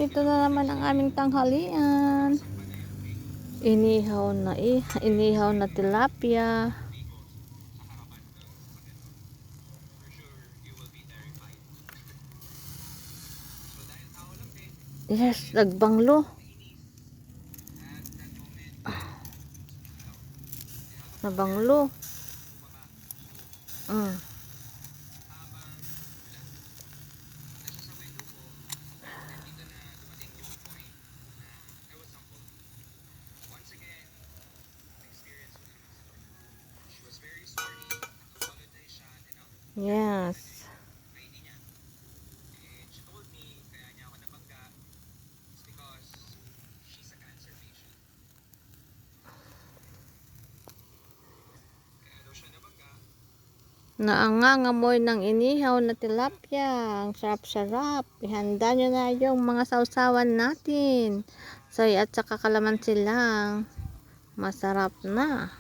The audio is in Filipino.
Ito na naman ang aming tanghalian. Inihaw na tilapia. Yes, nagbanglo. Nabanglo. Yes. Naangangamoy ng inihaw na tilapia. Ang sarap-sarap. Ihanda nyo na yung mga sausawan natin. Soy at saka kalamansi lang. Masarap na.